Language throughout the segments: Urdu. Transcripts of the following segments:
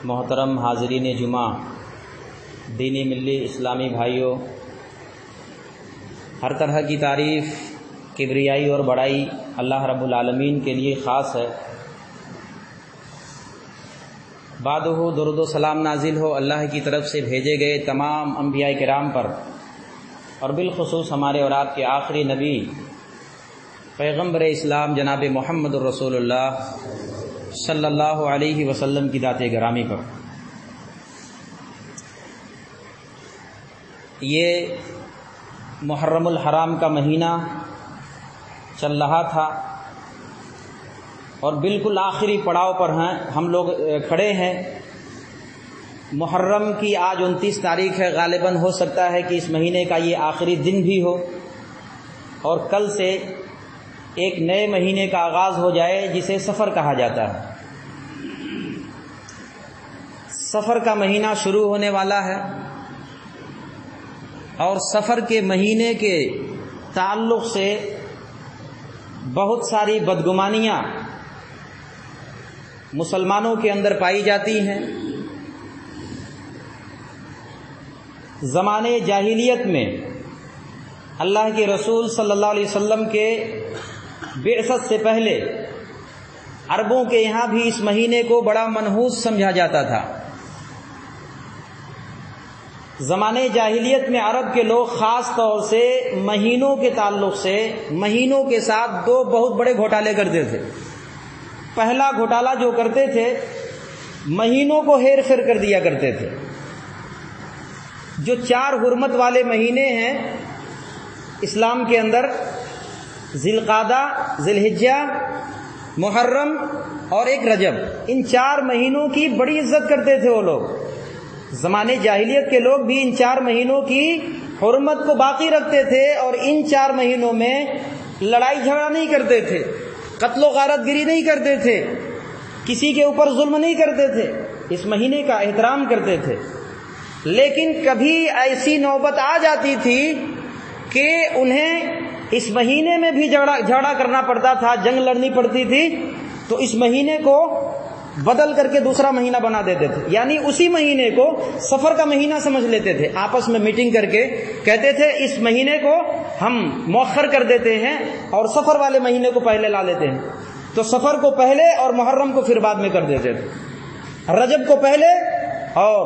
محترم حاضرین جمعہ، دینی ملی اسلامی بھائیوں، ہر طرح کی تعریف، کبریائی اور بڑائی اللہ رب العالمین کے لیے خاص ہے۔ بعدہ درود و سلام نازل ہو اللہ کی طرف سے بھیجے گئے تمام انبیاء کرام پر، اور بالخصوص ہمارے اور آپ کے آخری نبی پیغمبر اسلام جناب محمد الرسول اللہ صلی اللہ علیہ وسلم کی ذات گرامی پر۔ یہ محرم الحرام کا مہینہ چل رہا تھا اور بالکل آخری پڑاؤ پر ہیں ہم لوگ کھڑے ہیں۔ محرم کی آج 29 تاریخ ہے، غالباً ہو سکتا ہے کہ اس مہینے کا یہ آخری دن بھی ہو، اور کل سے ایک نئے مہینے کا آغاز ہو جائے جسے سفر کہا جاتا ہے۔ سفر کا مہینہ شروع ہونے والا ہے، اور سفر کے مہینے کے تعلق سے بہت ساری بدگمانیاں مسلمانوں کے اندر پائی جاتی ہیں۔ زمانے جاہلیت میں اللہ کے رسول صلی اللہ علیہ وسلم کے بعثت سے پہلے عربوں کے یہاں بھی اس مہینے کو بڑا منحوس سمجھا جاتا تھا۔ زمانے جاہلیت میں عرب کے لوگ خاص طور سے مہینوں کے تعلق سے مہینوں کے ساتھ دو بہت بڑے گھوٹالے کرتے تھے۔ پہلا گھوٹالہ جو کرتے تھے، مہینوں کو ہیر پھیر کر دیا کرتے تھے۔ جو 4 حرمت والے مہینے ہیں اسلام کے اندر، ذی القعدہ، ذی الحجہ، محرم اور ایک رجب، ان 4 مہینوں کی بڑی عزت کرتے تھے وہ لوگ۔ زمانے جاہلیت کے لوگ بھی ان 4 مہینوں کی حرمت کو باقی رکھتے تھے، اور ان 4 مہینوں میں لڑائی جھگڑا نہیں کرتے تھے، قتل و غارت گری نہیں کرتے تھے، کسی کے اوپر ظلم نہیں کرتے تھے، اس مہینے کا احترام کرتے تھے۔ لیکن کبھی ایسی نوبت آ جاتی تھی کہ انہیں اس مہینے میں بھی جھگڑا کرنا پڑتا تھا، جنگ لڑنی پڑتی تھی، تو اس مہینے کو بدل کر کے دوسرا مہینہ بنا دیتے تھے، یعنی اسی مہینے کو سفر کا مہینہ سمجھ لیتے تھے۔ آپس میں میٹنگ کر کے کہتے تھے اس مہینے کو ہم مؤخر کر دیتے ہیں اور سفر والے مہینے کو پہلے لا لیتے ہیں، تو سفر کو پہلے اور محرم کو پھر بعد میں کر دیتے تھے، رجب کو پہلے اور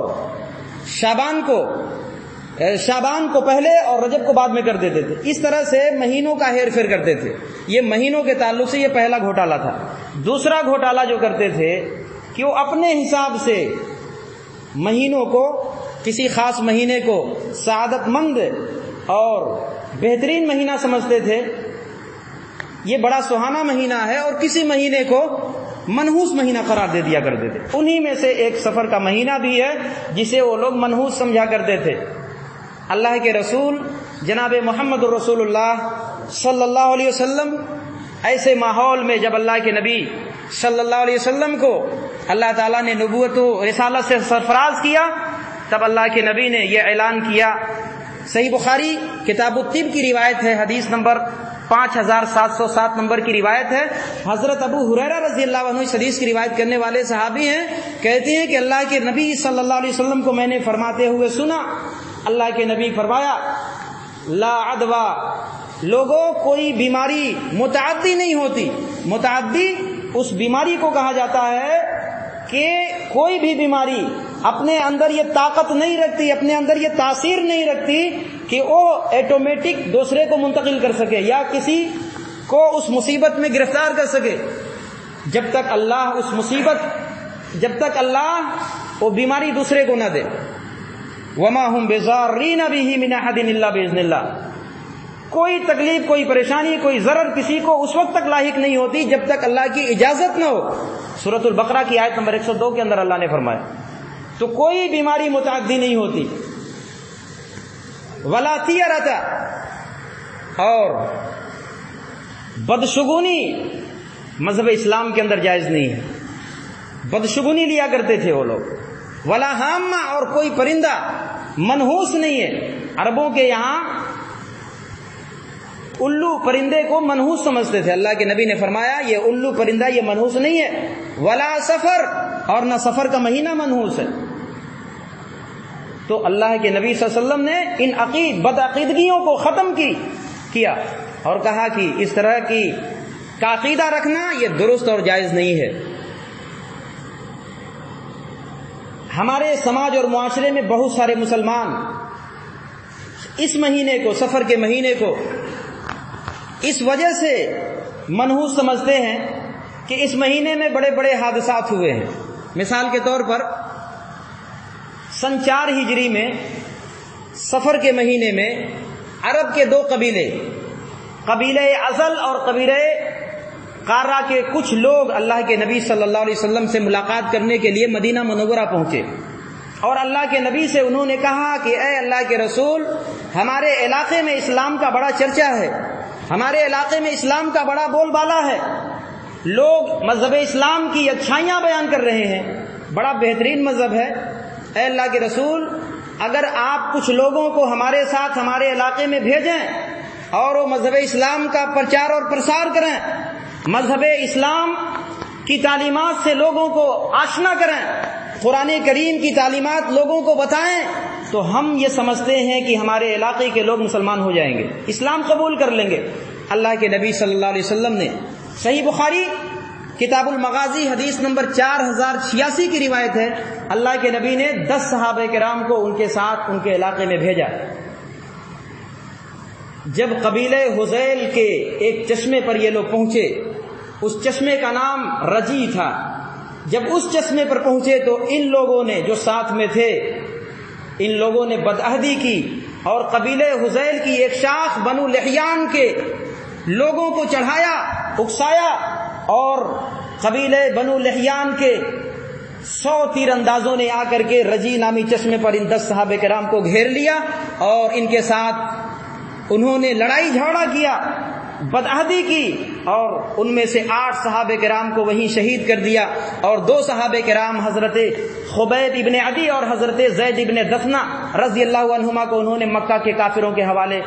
شعبان کو پہلے اور رجب کو بعد میں کر دیتے تھے۔ اس طرح سے مہینوں کا ہیر پھیر کرتے تھے۔ یہ مہینوں کے تعلق سے یہ پہلا گھوٹالہ تھا۔ دوسرا گھوٹالہ جو کرتے تھے کہ وہ اپنے حساب سے مہینوں کو، کسی خاص مہینے کو سعادت مند اور بہترین مہینہ سمجھتے تھے، یہ بڑا سہانا مہینہ ہے، اور کسی مہینے کو منحوس مہینہ قرار دے دیا کرتے تھے۔ انہی میں سے ایک سفر کا مہینہ بھی ہے جسے وہ لوگ منحوس سمجھا کرتے تھے۔ اللہ کے رسول جناب محمد الرسول اللہ صلی اللہ علیہ وسلم ایسے ماحول میں جب اللہ کے نبی صلی اللہ علیہ وسلم کو اللہ تعالیٰ نے نبوت و رسالت سے سرفراز کیا، تب اللہ کے نبی نے یہ اعلان کیا۔ صحیح بخاری کتاب الطب کی روایت ہے، حدیث نمبر 5707 نمبر کی روایت ہے۔ حضرت ابو ہریرہ رضی اللہ عنہ اس حدیث کی روایت کرنے والے صحابی ہیں، کہتے ہیں کہ اللہ کے نبی صلی اللہ علیہ وسلم کو میں نے فرماتے ہوئے سنا۔ اللہ کے نبی فرمایا، لا عدوى، لوگوں کوئی بیماری متعدی نہیں ہوتی۔ متعدی اس بیماری کو کہا جاتا ہے کہ کوئی بھی بیماری اپنے اندر یہ طاقت نہیں رکھتی، اپنے اندر یہ تاثیر نہیں رکھتی کہ وہ ایٹومیٹک دوسرے کو منتقل کر سکے یا کسی کو اس مصیبت میں گرفتار کر سکے، جب تک اللہ وہ بیماری دوسرے کو نہ دے۔ وما هم بضارین به من احد الا باذن اللہ، کوئی تکلیف، کوئی پریشانی، کوئی ضرر کسی کو اس وقت تک لاحق نہیں ہوتی جب تک اللہ کی اجازت نہ ہو۔ سورۃ البقرہ کی آیت نمبر 102 کے اندر اللہ نے فرمایا۔ تو کوئی بیماری متعدی نہیں ہوتی۔ ولا طیرۃ، اور بدشگونی مذہب اسلام کے اندر جائز نہیں ہے، بدشگونی لیا کرتے تھے وہ لوگ۔ ولا حامہ، اور کوئی پرندہ منحوس نہیں ہے۔ عربوں کے یہاں الو پرندے کو منحوس سمجھتے تھے۔ اللہ کے نبی نے فرمایا یہ الو پرندہ یہ منحوس نہیں ہے۔ ولا سفر، اور نہ سفر کا مہینہ منحوس ہے۔ تو اللہ کے نبی صلی اللہ علیہ وسلم نے ان بدعقیدگیوں کو ختم کیا اور کہا کہ اس طرح کی عقیدہ رکھنا یہ درست اور جائز نہیں ہے۔ ہمارے سماج اور معاشرے میں بہت سارے مسلمان اس مہینے کو، سفر کے مہینے کو، اس وجہ سے منحوس سمجھتے ہیں کہ اس مہینے میں بڑے بڑے حادثات ہوئے ہیں۔ مثال کے طور پر سن 4 ہجری میں سفر کے مہینے میں عرب کے 2 قبیلے، قبیلہ ازل اور قبیلہ قارہ کے کچھ لوگ اللہ کے نبی صلی اللہ علیہ وسلم سے ملاقات کرنے کے لیے مدینہ منورہ پہنچے، اور اللہ کے نبی سے انہوں نے کہا کہ اے اللہ کے رسول، ہمارے علاقے میں اسلام کا بڑا چرچا ہے، ہمارے علاقے میں اسلام کا بڑا بول بالا ہے، لوگ مذہب اسلام کی اچھائیاں بیان کر رہے ہیں، بڑا بہترین مذہب ہے، اے اللہ کے رسول اگر آپ کچھ لوگوں کو ہمارے ساتھ ہمارے علاقے میں بھیجیں اور وہ مذہب اسلام کا پرچار اور پرسار کریں، مذہب اسلام کی تعلیمات سے لوگوں کو آشنا کریں، قرآن کریم کی تعلیمات لوگوں کو بتائیں، تو ہم یہ سمجھتے ہیں کہ ہمارے علاقے کے لوگ مسلمان ہو جائیں گے، اسلام قبول کر لیں گے۔ اللہ کے نبی صلی اللہ علیہ وسلم نے، صحیح بخاری کتاب المغازی حدیث نمبر 4086 کی روایت ہے، اللہ کے نبی نے 10 صحابہ کرام کو ان کے ساتھ ان کے علاقے میں بھیجا۔ جب قبیلہ حذیل کے ایک چشمے پر یہ لوگ پہنچے، اس چشمے کا نام رجی تھا، جب اس چشمے پر پہنچے تو ان لوگوں نے جو ساتھ میں تھے، ان لوگوں نے بدعہدی کی اور قبیلہ حذیل کی ایک شاخ بنو لحیان کے لوگوں کو چڑھایا، اکسایا، اور قبیلہ بنو لحیان کے 100 تیر اندازوں نے آ کر کے رجی نامی چشمے پر ان 10 صحابہ کرام کو گھیر لیا اور ان کے ساتھ انہوں نے لڑائی جھگڑا کیا، بدعہدی کی، اور ان میں سے 8 صحابہ کرام کو وہیں شہید کر دیا، اور 2 صحابہ کرام حضرت خبیب ابن عدی اور حضرت زید ابن دفنہ رضی اللہ عنہما کو انہوں نے مکہ کے کافروں کے حوالے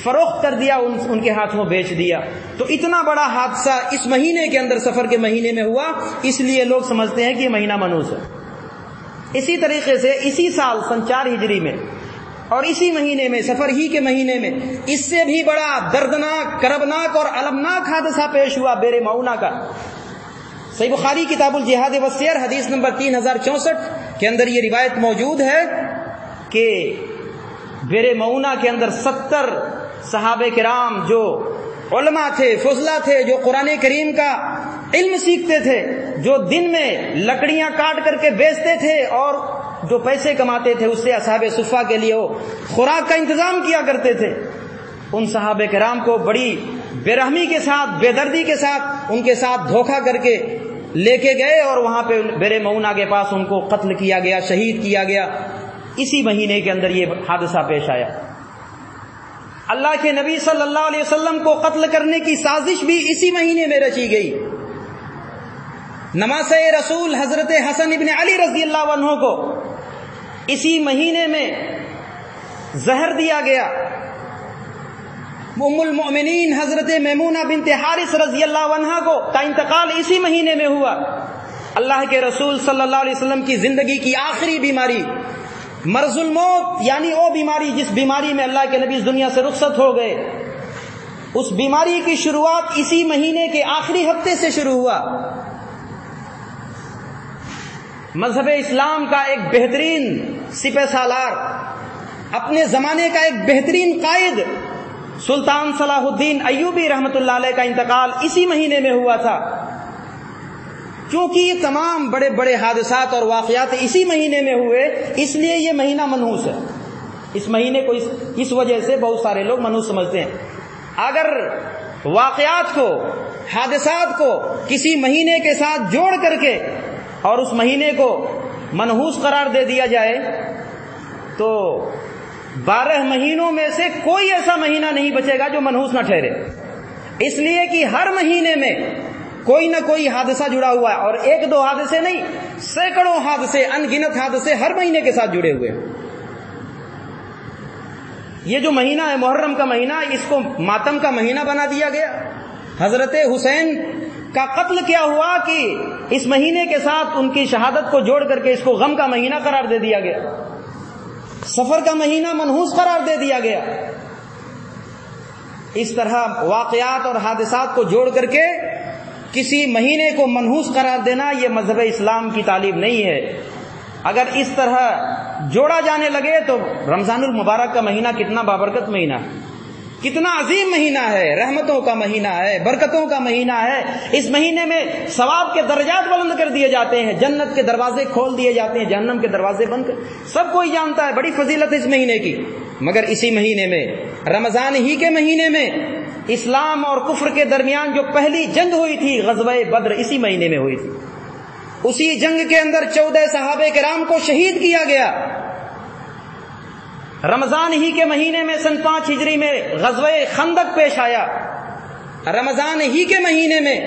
فروخت کر دیا، ان کے ہاتھوں بیچ دیا۔ تو اتنا بڑا حادثہ اس مہینے کے اندر، سفر کے مہینے میں ہوا، اس لیے لوگ سمجھتے ہیں کہ یہ مہینہ منحوس ہے۔ اسی طریقے سے اسی سال سن 4 ہجری میں اور اسی مہینے میں، سفر ہی کے مہینے میں، اس سے بھی بڑا دردناک، کربناک اور المناک حادثہ پیش ہوا بئر معونہ کا۔ صحیح بخاری کتاب الجہاد والسیر حدیث نمبر 3064 کے اندر یہ روایت موجود ہے کہ بئر معونہ کے اندر 70 صحابہ کرام جو علماء تھے، فضلاء تھے، جو قرآن کریم کا علم سیکھتے تھے، جو دن میں لکڑیاں کاٹ کر کے بیچتے تھے اور جو پیسے کماتے تھے اس سے اصحاب صفہ کے لیے وہ خوراک کا انتظام کیا کرتے تھے، ان صحابہ کرام کو بڑی بے رحمی کے ساتھ، بے دردی کے ساتھ، ان کے ساتھ دھوکہ کر کے لے کے گئے اور وہاں پہ بئر معونہ کے پاس ان کو قتل کیا گیا، شہید کیا گیا۔ اسی مہینے کے اندر یہ حادثہ پیش آیا۔ اللہ کے نبی صلی اللہ علیہ وسلم کو قتل کرنے کی سازش بھی اسی مہینے میں رچی گئی۔ نواسۂ رسول حضرت حسن ابن علی رضی اللہ عنہ کو اسی مہینے میں زہر دیا گیا۔ ام المؤمنین حضرت میمونہ بنت حارث رضی اللہ عنہ کو کا انتقال اسی مہینے میں ہوا۔ اللہ کے رسول صلی اللہ علیہ وسلم کی زندگی کی آخری بیماری مرض الموت، یعنی وہ بیماری جس بیماری میں اللہ کے نبی اس دنیا سے رخصت ہو گئے، اس بیماری کی شروعات اسی مہینے کے آخری ہفتے سے شروع ہوا۔ مذہب اسلام کا ایک بہترین سپہ سالار، اپنے زمانے کا ایک بہترین قائد سلطان صلاح الدین ایوبی رحمۃ اللہ علیہ کا انتقال اسی مہینے میں ہوا تھا۔ کیونکہ یہ تمام بڑے بڑے حادثات اور واقعات اسی مہینے میں ہوئے، اس لیے یہ مہینہ منحوس ہے۔ اس مہینے کو اس وجہ سے بہت سارے لوگ منحوس سمجھتے ہیں۔ اگر واقعات کو، حادثات کو کسی مہینے کے ساتھ جوڑ کر کے اور اس مہینے کو منحوس قرار دے دیا جائے تو 12 مہینوں میں سے کوئی ایسا مہینہ نہیں بچے گا جو منحوس نہ ٹھہرے، اس لیے کہ ہر مہینے میں کوئی نہ کوئی حادثہ جڑا ہوا ہے، اور 1-2 حادثے نہیں، سینکڑوں حادثے، ان گنت حادثے ہر مہینے کے ساتھ جڑے ہوئے ہیں۔ یہ جو مہینہ ہے محرم کا مہینہ، اس کو ماتم کا مہینہ بنا دیا گیا۔ حضرت حسین کا قتل کیا ہوا کہ اس مہینے کے ساتھ ان کی شہادت کو جوڑ کر کے اس کو غم کا مہینہ قرار دے دیا گیا، سفر کا مہینہ منحوس قرار دے دیا گیا۔ اس طرح واقعات اور حادثات کو جوڑ کر کے کسی مہینے کو منحوس قرار دینا یہ مذہب اسلام کی تعلیم نہیں ہے۔ اگر اس طرح جوڑا جانے لگے تو رمضان المبارک کا مہینہ کتنا بابرکت مہینہ ہے، کتنا عظیم مہینہ ہے، رحمتوں کا مہینہ ہے، برکتوں کا مہینہ ہے۔ اس مہینے میں ثواب کے درجات بلند کر دیے جاتے ہیں، جنت کے دروازے کھول دیے جاتے ہیں، جہنم کے دروازے بند سب کوئی جانتا ہے، بڑی فضیلت اس مہینے کی۔ مگر اسی مہینے میں، رمضان ہی کے مہینے میں، اسلام اور کفر کے درمیان جو پہلی جنگ ہوئی تھی غزوہ بدر اسی مہینے میں ہوئی تھی۔ اسی جنگ کے اندر 14 صحابہ کرام کو شہید کیا گیا۔ رمضان ہی کے مہینے میں سن 5 ہجری میں غزوہ خندق پیش آیا۔ رمضان ہی کے مہینے میں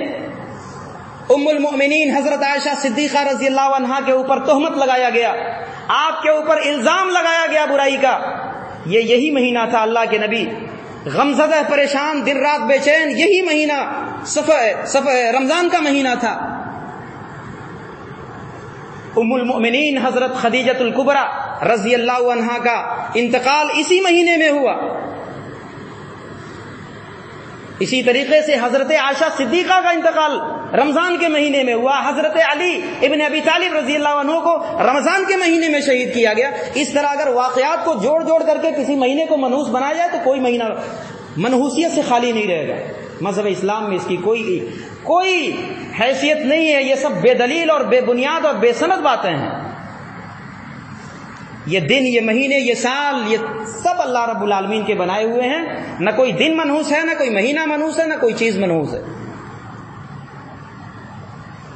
ام المؤمنین حضرت عائشہ صدیقہ رضی اللہ عنہا کے اوپر تہمت لگایا گیا، آپ کے اوپر الزام لگایا گیا برائی کا۔ یہی مہینہ تھا اللہ کے نبی غمزدہ پریشان، دن رات بے چین، یہی مہینہ رمضان کا مہینہ تھا۔ ام المؤمنین حضرت خدیجۃ الکبریٰ رضی اللہ عنہا کا انتقال اسی مہینے میں ہوا۔ اسی طریقے سے حضرت عائشہ صدیقہ کا انتقال رمضان کے مہینے میں ہوا۔ حضرت علی ابن ابی طالب رضی اللہ عنہ کو رمضان کے مہینے میں شہید کیا گیا۔ اس طرح اگر واقعات کو جوڑ جوڑ کر کے کسی مہینے کو منحوس بنایا جائے تو کوئی مہینہ منحوسیت سے خالی نہیں رہے گا۔ مذہب اسلام میں اس کی کوئی حیثیت نہیں ہے۔ یہ سب بے دلیل اور بے بنیاد اور بے سند باتیں ہیں۔ یہ دن، یہ مہینے، یہ سال، یہ سب اللہ رب العالمین کے بنائے ہوئے ہیں۔ نہ کوئی دن منحوس ہے، نہ کوئی مہینہ منحوس ہے، نہ کوئی چیز منحوس ہے۔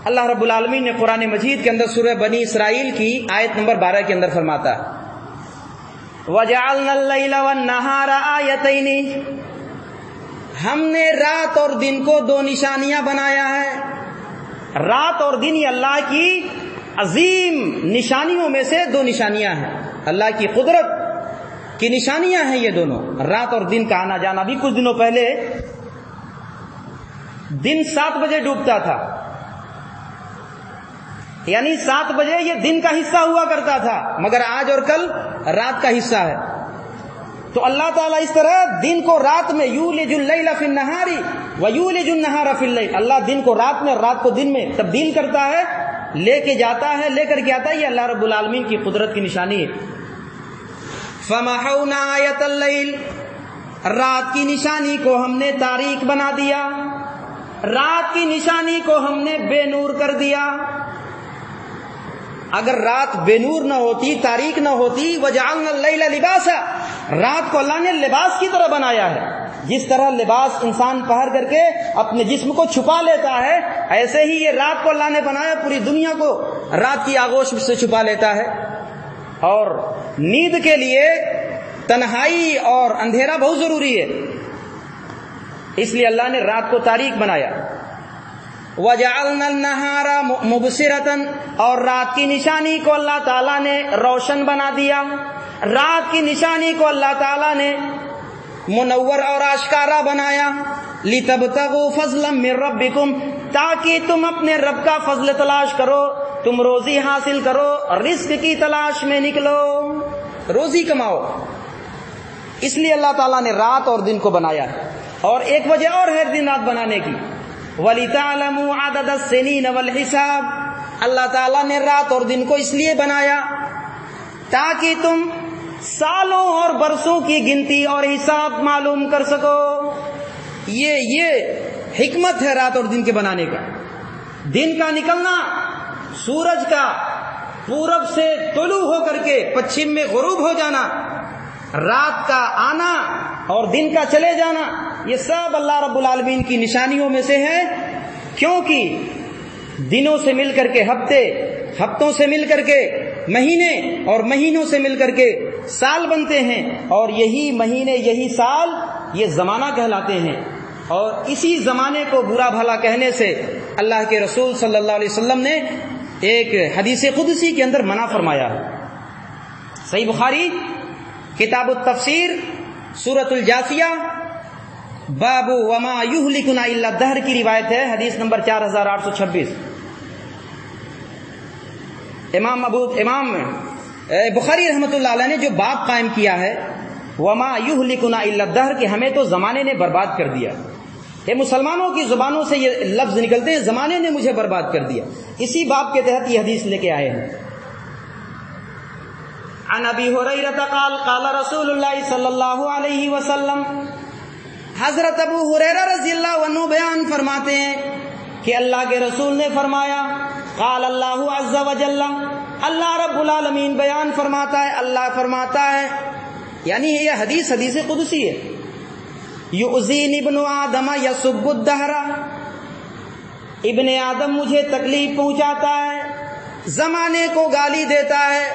اللہ رب العالمین نے قرآن مجید کے اندر سورہ بنی اسرائیل کی آیت نمبر 12 کے اندر فرماتا ہے وَجَعَلْنَا اللَّيْلَ وَالنَّهَارَ آیَتَيْنِ، ہم نے رات اور دن کو 2 نشانیاں بنایا ہے۔ رات اور دن یہ اللہ کی عظیم نشانیوں میں سے 2 نشانیاں ہیں، اللہ کی قدرت کی نشانیاں ہیں یہ دونوں، رات اور دن کا آنا جانا۔ بھی کچھ دنوں پہلے دن 7 بجے ڈوبتا تھا، یعنی 7 بجے یہ دن کا حصہ ہوا کرتا تھا، مگر آج اور کل رات کا حصہ ہے۔ تو اللہ تعالیٰ اس طرح دن کو رات میں یولج اللیل فی النہار ویولج النہار فی اللیل، اللہ دن کو رات میں، رات کو دن میں تبدیل کرتا ہے، لے کے جاتا ہے، لے کر کے آتا ہے۔ یہ اللہ رب العالمین کی قدرت کی نشانی ہے۔ فَمَحَوْنَا آیَةَ اللیل، رات کی نشانی کو ہم نے تاریک بنا دیا، رات کی نشانی کو ہم نے بے نور کر دیا۔ اگر رات بے نور نہ ہوتی، تاریک نہ ہوتی، وَجَعَلْنَا اللَّيْلَ لِبَاسًا، رات کو اللہ نے لباس کی طرح بنایا ہے۔ جس طرح لباس انسان پہن کر کے اپنے جسم کو چھپا لیتا ہے، ایسے ہی یہ رات کو اللہ نے بنایا، پوری دنیا کو رات کی آغوش سے چھپا لیتا ہے۔ اور نیند کے لیے تنہائی اور اندھیرا بہت ضروری ہے، اس لیے اللہ نے رات کو تاریک بنایا۔ وَجَعَلْنَا النَّهَارَ مُبْصِرَةً، اور رات کی نشانی کو اللہ تعالیٰ نے روشن بنا دیا، رات کی نشانی کو اللہ تعالیٰ نے منور اور آشکارا بنایا۔ لِتَبْتَغُوا فَضْلًا مِّن رَّبِّكُمْ، تاکہ تم اپنے رب کا فضل تلاش کرو، تم روزی حاصل کرو، رزق کی تلاش میں نکلو، روزی کماؤ۔ اس لیے اللہ تعالیٰ نے رات اور دن کو بنایا ہے۔ اور ایک وجہ اور ہے دن رات بنانے کی، وَلِتَعْلَمُوا عَدَدَ السِّنِينَ وَالْحِسَابَ، اللہ تعالیٰ نے رات اور دن کو اس لیے بنایا تاکہ تم سالوں اور برسوں کی گنتی اور حساب معلوم کر سکو۔ یہ حکمت ہے رات اور دن کے بنانے کا۔ دن کا نکلنا، سورج کا پورب سے طلوع ہو کر کے پچھم میں غروب ہو جانا، رات کا آنا اور دن کا چلے جانا، یہ سب اللہ رب العالمین کی نشانیوں میں سے ہے۔ کیونکہ دنوں سے مل کر کے ہفتے، ہفتوں سے مل کر کے مہینے، اور مہینوں سے مل کر کے سال بنتے ہیں، اور یہی مہینے، یہی سال، یہ زمانہ کہلاتے ہیں۔ اور اسی زمانے کو برا بھلا کہنے سے اللہ کے رسول صلی اللہ علیہ وسلم نے ایک حدیث قدسی کے اندر منع فرمایا ہے۔ صحیح بخاری کتاب التفسیر سورۃ الجاثیہ باب وما یہلکنا الا الدہر کی روایت ہے، حدیث نمبر 4826۔ امام بخاری رحمۃ اللہ علیہ نے جو باب قائم کیا ہے وما یہلکنا الا الدہر، کہ ہمیں تو زمانے نے برباد کر دیا۔ یہ مسلمانوں کی زبانوں سے یہ لفظ نکلتے ہیں، زمانے نے مجھے برباد کر دیا۔ اسی باب کے تحت یہ حدیث لے کے آئے ہیں۔ عن ابی ہریرہ قال قال رسول اللہ صلی اللہ علیہ وسلم، حضرت ابو ہریرہ رضی اللہ عنہ بیان فرماتے ہیں کہ اللہ کے رسول نے فرمایا، قال اللہ عز وجل، اللہ رب العالمین بیان فرماتا ہے، اللہ فرماتا ہے، یعنی یہ حدیث قدسی ہے، یؤذینی ابن آدم یسب الدہر، ابن آدم مجھے تکلیف پہنچاتا ہے، زمانے کو گالی دیتا ہے،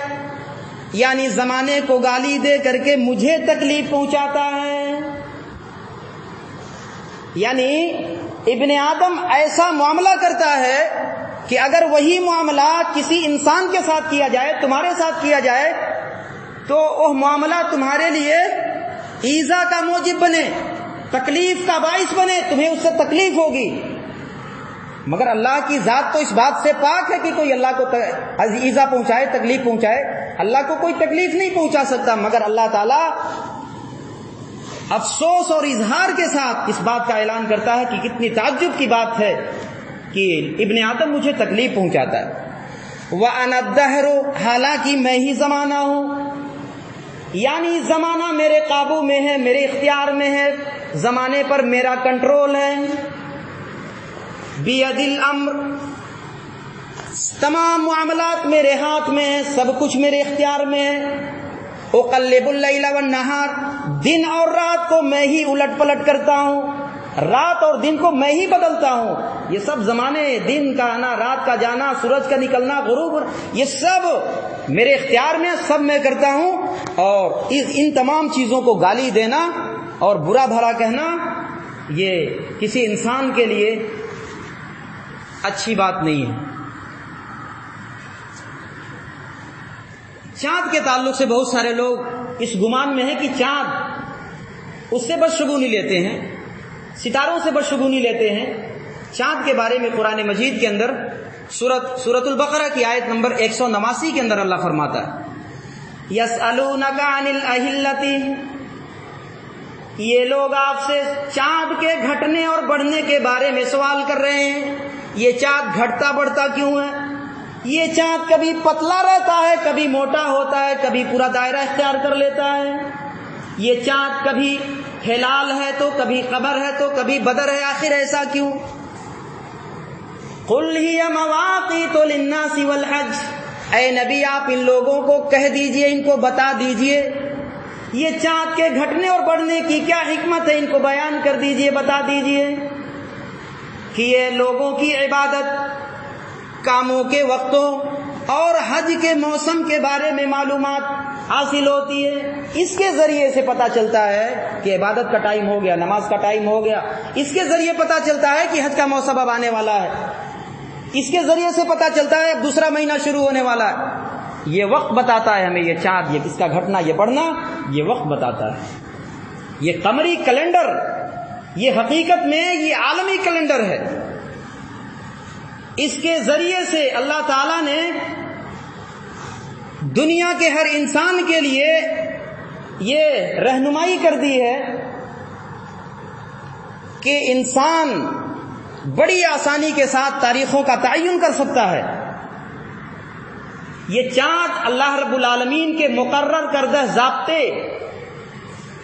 یعنی زمانے کو گالی دے کر کے مجھے تکلیف پہنچاتا ہے۔ یعنی ابن آدم ایسا معاملہ کرتا ہے کہ اگر وہی معاملہ کسی انسان کے ساتھ کیا جائے، تمہارے ساتھ کیا جائے، تو وہ معاملہ تمہارے لیے ایذا کا موجب بنے، تکلیف کا باعث بنے، تمہیں اس سے تکلیف ہوگی۔ مگر اللہ کی ذات تو اس بات سے پاک ہے کہ کوئی اللہ کو ایذا پہنچائے، تکلیف پہنچائے۔ اللہ کو کوئی تکلیف نہیں پہنچا سکتا، مگر اللہ تعالیٰ افسوس اور اظہار کے ساتھ اس بات کا اعلان کرتا ہے کہ کتنی تعجب کی بات ہے کہ ابن آدم مجھے تکلیف پہنچاتا ہے۔ وَأَنَا الدَّهْرُ، حالانکہ میں ہی زمانہ ہوں، یعنی زمانہ میرے قابو میں ہے، میرے اختیار میں ہے، زمانے پر میرا کنٹرول ہے۔ بِيَدِ الْأَمْرِ، تمام معاملات میرے ہاتھ میں ہیں، سب کچھ میرے اختیار میں ہے۔ اقلب اللیل والنہار، دن اور رات کو میں ہی الٹ پلٹ کرتا ہوں، رات اور دن کو میں ہی بدلتا ہوں۔ یہ سب زمانے، دن کا آنا، رات کا جانا، سورج کا نکلنا، غروب، یہ سب میرے اختیار میں، سب میں کرتا ہوں۔ اور ان تمام چیزوں کو گالی دینا اور برا بھلا کہنا یہ کسی انسان کے لیے اچھی بات نہیں ہے۔ چاند کے تعلق سے بہت سارے لوگ اس گمان میں ہیں کہ چاند، اس سے بدشگونی لیتے ہیں، ستاروں سے بدشگونی لیتے ہیں۔ چاند کے بارے میں قرآن مجید کے اندر سورۃ البقرہ کی آیت نمبر 189 کے اندر اللہ فرماتا ہے، یسألونک عن الأہلۃ، یہ لوگ آپ سے چاند کے گھٹنے اور بڑھنے کے بارے میں سوال کر رہے ہیں۔ یہ چاند گھٹتا بڑھتا کیوں ہے؟ یہ چاند کبھی پتلا رہتا ہے، کبھی موٹا ہوتا ہے، کبھی پورا دائرہ اختیار کر لیتا ہے۔ یہ چاند کبھی ہلال ہے تو کبھی قمر ہے تو کبھی بدر ہے، آخر ایسا کیوں؟ قل ہی مواقیت للناس والحج، اے نبی آپ ان لوگوں کو کہہ دیجئے، ان کو بتا دیجئے یہ چاند کے گھٹنے اور بڑھنے کی کیا حکمت ہے، ان کو بیان کر دیجئے، بتا دیجئے کہ یہ لوگوں کی عبادت، کاموں کے وقتوں اور حج کے موسم کے بارے میں معلومات حاصل ہوتی ہے۔ اس کے ذریعے سے پتہ چلتا ہے کہ عبادت کا ٹائم ہو گیا، نماز کا ٹائم ہو گیا۔ اس کے ذریعے پتہ چلتا ہے کہ حج کا موسم اب آنے والا ہے۔ اس کے ذریعے سے پتہ چلتا ہے اب دوسرا مہینہ شروع ہونے والا ہے۔ یہ وقت بتاتا ہے ہمیں، یہ چاند، یہ کس کا گھٹنا، یہ بڑھنا، یہ وقت بتاتا ہے۔ یہ قمری کیلنڈر، یہ حقیقت میں یہ عالمی کیلنڈر ہے۔ اس کے ذریعے سے اللہ تعالیٰ نے دنیا کے ہر انسان کے لیے یہ رہنمائی کر دی ہے کہ انسان بڑی آسانی کے ساتھ تاریخوں کا تعین کر سکتا ہے۔ یہ چاند اللہ رب العالمین کے مقرر کردہ ضابطے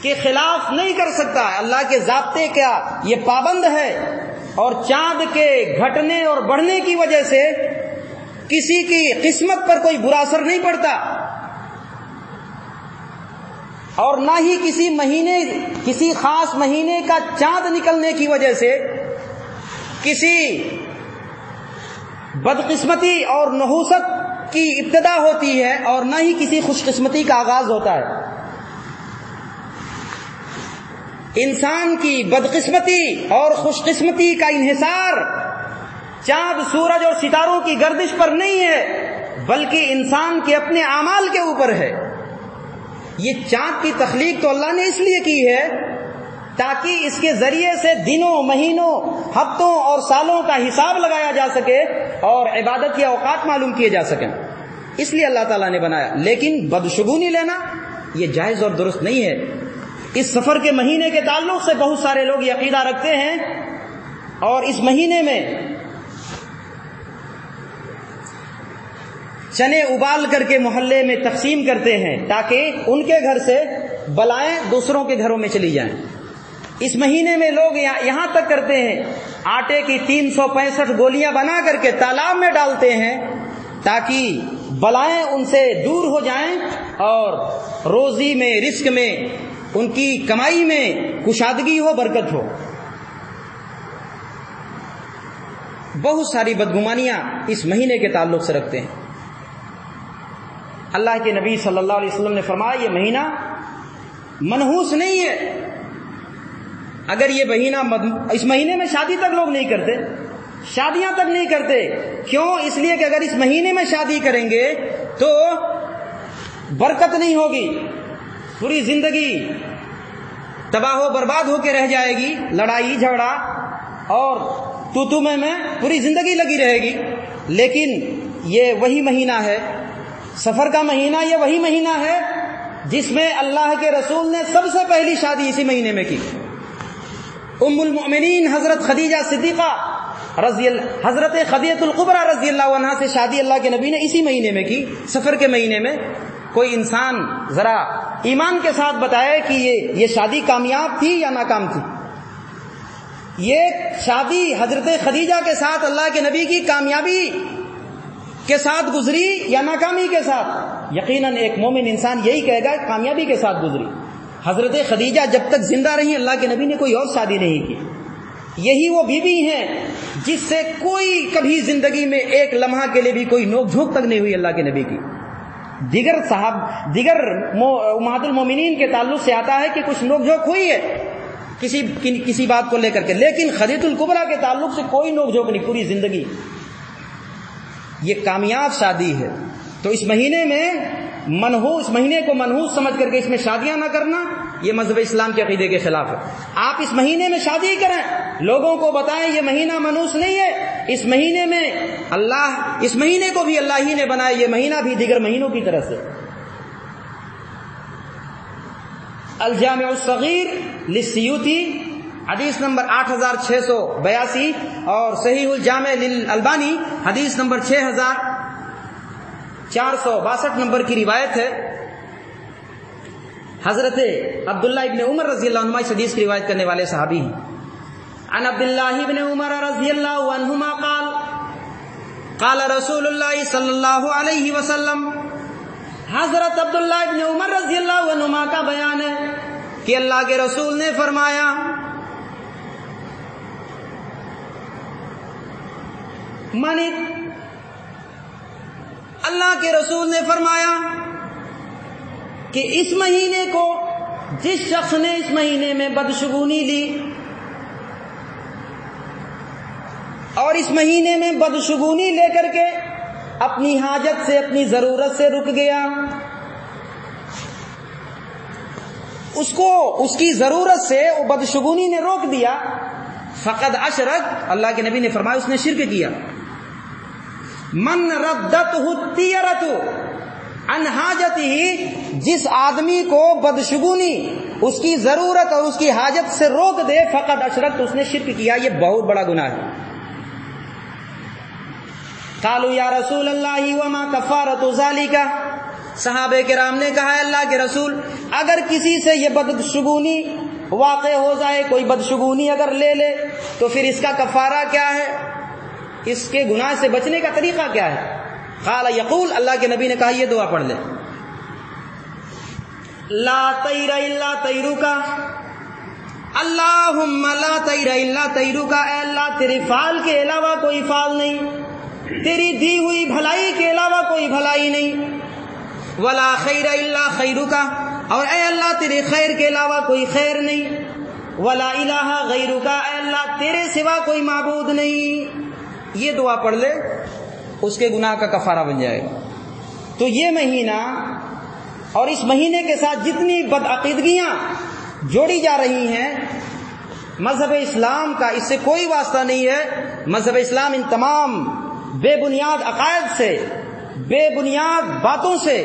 کے خلاف نہیں کر سکتا، اللہ کے ضابطے کا یہ پابند ہے، اور چاند کے گھٹنے اور بڑھنے کی وجہ سے کسی کی قسمت پر کوئی برا اثر نہیں پڑتا، اور نہ ہی کسی خاص مہینے کا چاند نکلنے کی وجہ سے کسی بدقسمتی اور نحوست کی ابتدا ہوتی ہے، اور نہ ہی کسی خوش قسمتی کا آغاز ہوتا ہے۔ انسان کی بدقسمتی اور خوش قسمتی کا انحصار چاند، سورج اور ستاروں کی گردش پر نہیں ہے، بلکہ انسان کے اپنے اعمال کے اوپر ہے۔ یہ چاند کی تخلیق تو اللہ نے اس لیے کی ہے تاکہ اس کے ذریعے سے دنوں، مہینوں، ہفتوں اور سالوں کا حساب لگایا جا سکے اور عبادت کے اوقات معلوم کیے جا سکیں. اس لیے اللہ تعالیٰ نے بنایا. لیکن بدشگونی لینا یہ جائز اور درست نہیں ہے. اس سفر کے مہینے کے تعلق سے بہت سارے لوگ یہ عقیدہ رکھتے ہیں اور اس مہینے میں چنے ابال کر کے محلے میں تقسیم کرتے ہیں تاکہ ان کے گھر سے بلائیں دوسروں کے گھروں میں چلی جائیں. اس مہینے میں لوگ یہاں تک کرتے ہیں آٹے کی 365 گولیاں بنا کر کے تالاب میں ڈالتے ہیں تاکہ بلائیں ان سے دور ہو جائیں اور روزی میں، رزق میں، ان کی کمائی میں کشادگی ہو، برکت ہو. بہت ساری بدگمانیاں اس مہینے کے تعلق سے رکھتے ہیں. اللہ کے نبی صلی اللہ علیہ وسلم نے فرمایا یہ مہینہ منحوس نہیں ہے. اگر یہ مہینہ اس مہینے میں شادی تک لوگ نہیں کرتے، شادیاں تک نہیں کرتے. کیوں؟ اس لیے کہ اگر اس مہینے میں شادی کریں گے تو برکت نہیں ہوگی، پوری زندگی تباہ و برباد ہو کے رہ جائے گی، لڑائی جھگڑا اور تو میں پوری زندگی لگی رہے گی. لیکن یہ وہی مہینہ ہے، سفر کا مہینہ، یہ وہی مہینہ ہے جس میں اللہ کے رسول نے سب سے پہلی شادی اسی مہینے میں کی. ام المؤمنین حضرت خدیجہ صدیقہ حضرت خدیجہ الکبریٰ رضی اللہ عنہا سے شادی اللہ کے نبی نے اسی مہینے میں کی، سفر کے مہینے میں. کوئی انسان ذرا ایمان کے ساتھ بتائے کہ یہ شادی کامیاب تھی یا ناکام تھی؟ یہ شادی حضرت خدیجہ کے ساتھ اللہ کے نبی کی کامیابی کے ساتھ گزری یا ناکامی کے ساتھ؟ یقیناً ایک مومن انسان یہی کہے گا کامیابی کے ساتھ گزری. حضرت خدیجہ جب تک زندہ رہی اللہ کے نبی نے کوئی اور شادی نہیں کی. یہی وہ بیوی ہیں جس سے کوئی کبھی زندگی میں ایک لمحہ کے لیے بھی کوئی نوک جھونک تک نہیں ہوئی اللہ کے نبی کی. دیگر امہات المومنین کے تعلق سے آتا ہے کہ کچھ نوک جھونک ہوئی ہے کسی بات کو لے کر کے، لیکن خدیجہ الکبریٰ کے تعلق سے کوئی نوک جھونک نہیں، پوری زندگی. یہ کامیاب شادی ہے. تو اس مہینے میں اس مہینے کو منحوس سمجھ کر کے اس میں شادیاں نہ کرنا یہ مذہب اسلام کے عقیدے کے خلاف ہے. آپ اس مہینے میں شادی کریں، لوگوں کو بتائیں یہ مہینہ منحوس نہیں ہے. اس مہینے میں اس مہینے کو بھی اللہ ہی نے بنایا، یہ مہینہ بھی دیگر مہینوں کی طرح سے. الجامع الصغیر للسیوطی حدیث نمبر 8682 اور صحیح الجامع للالبانی حدیث نمبر 6462 نمبر کی روایت ہے. حضرت عبداللہ ابن عمر رضی اللہ عنہما اس حدیث کی روایت کرنے والے صحابی ہیں. عن عبداللہ ابن عمر رضی اللہ عنہما قال قال رسول اللہ صلی اللہ علیہ وسلم. حضرت عبداللہ ابن عمر رضی اللہ عنہما کا بیان ہے کہ اللہ کے رسول نے فرمایا اللہ کے رسول نے فرمایا کہ اس مہینے کو جس شخص نے اس مہینے میں بدشگونی لی اور اس مہینے میں بدشگونی لے کر کے اپنی حاجت سے، اپنی ضرورت سے رک گیا، اس کی ضرورت سے وہ بدشگونی نے روک دیا، فقد اشرک، اللہ کے نبی نے فرمایا اس نے شرک کیا. من ردتہ الطیرۃ عن حاجتہ، جس آدمی کو بدشگونی اس کی ضرورت اور اس کی حاجت سے روک دے، فقد اشرک، اس نے شرک کیا. یہ بہت بڑا گناہ ہے. قالوا یا رسول اللہ وما کفارۃ ذالک، صحابہ کرام نے کہا اللہ کے رسول اگر کسی سے یہ بدشگونی واقع ہو جائے، کوئی بدشگونی اگر لے لے تو پھر اس کا کفارہ کیا ہے، اس کے گناہ سے بچنے کا طریقہ کیا ہے؟ قال یقول، اللہ کے نبی نے کہا یہ دعا پڑھ لے، لا طیر الا طیرک، اللہم لا طیر الا طیرک، اے اللہ تیرے فعل کے علاوہ کوئی فعل نہیں، تیری دی ہوئی بھلائی کے علاوہ کوئی بھلائی نہیں، ولا خیر الا خیرک، اور اے اللہ تیرے خیر کے علاوہ کوئی خیر نہیں، ولا الہ غیرک، اے اللہ تیرے سوا کوئی معبود نہیں. یہ دعا پڑھ لے، اس کے گناہ کا کفارہ بن جائے گا. تو یہ مہینہ اور اس مہینے کے ساتھ جتنی بدعقیدگیاں جوڑی جا رہی ہیں مذہب اسلام کا اس سے کوئی واسطہ نہیں ہے. مذہب اسلام ان تمام بے بنیاد عقائد سے، بے بنیاد باتوں سے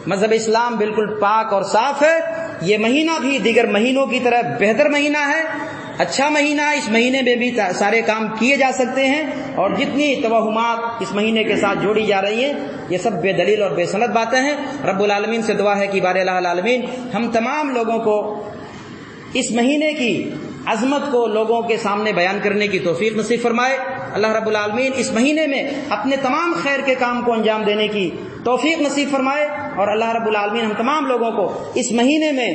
مذہب اسلام بالکل پاک اور صاف ہے. یہ مہینہ بھی دیگر مہینوں کی طرح بہتر مہینہ ہے، اچھا مہینہ ہے. اس مہینے میں بھی سارے کام کیے جا سکتے ہیں، اور جتنی توہمات اس مہینے کے ساتھ جوڑی جا رہی ہیں یہ سب بے دلیل اور بے سند باتیں ہیں. رب العالمین سے دعا ہے کہ بار الہ العالمین ہم تمام لوگوں کو اس مہینے کی عظمت کو لوگوں کے سامنے بیان کرنے کی توفیق نصیب فرمائے. اللہ رب العالمین اس مہینے میں اپنے تمام خیر کے کام کو انجام دینے کی توفیق نصیب فرمائے. اور اللہ رب العالمین ہم تمام لوگوں کو اس مہینے میں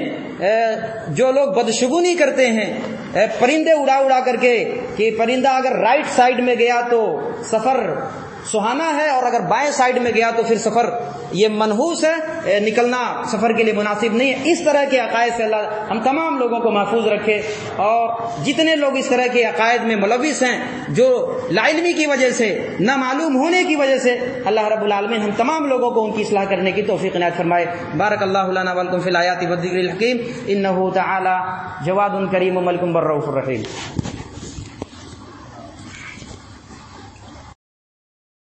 جو لوگ بدشگونی کرتے ہیں، پرندے اڑا اڑا کر کے کہ پرندہ اگر رائٹ سائڈ میں گیا تو سفر سہانا ہے، اور اگر بائیں سائڈ میں گیا تو پھر سفر یہ منحوس ہے، نکلنا سفر کے لیے مناسب نہیں ہے، اس طرح کے عقائد سے اللہ ہم تمام لوگوں کو محفوظ رکھے. اور جتنے لوگ اس طرح کے عقائد میں ملوث ہیں، جو لا علمی کی وجہ سے، نہ معلوم ہونے کی وجہ سے، اللہ رب العالمین ہم تمام لوگوں کو ان کی اصلاح کرنے کی توفیق عنایت فرمائے. بارک اللہ لنا ولکم فی الآیات والذکر الحکیم انہ تعالی جواد کریم ملک بر رؤوف الرحیم.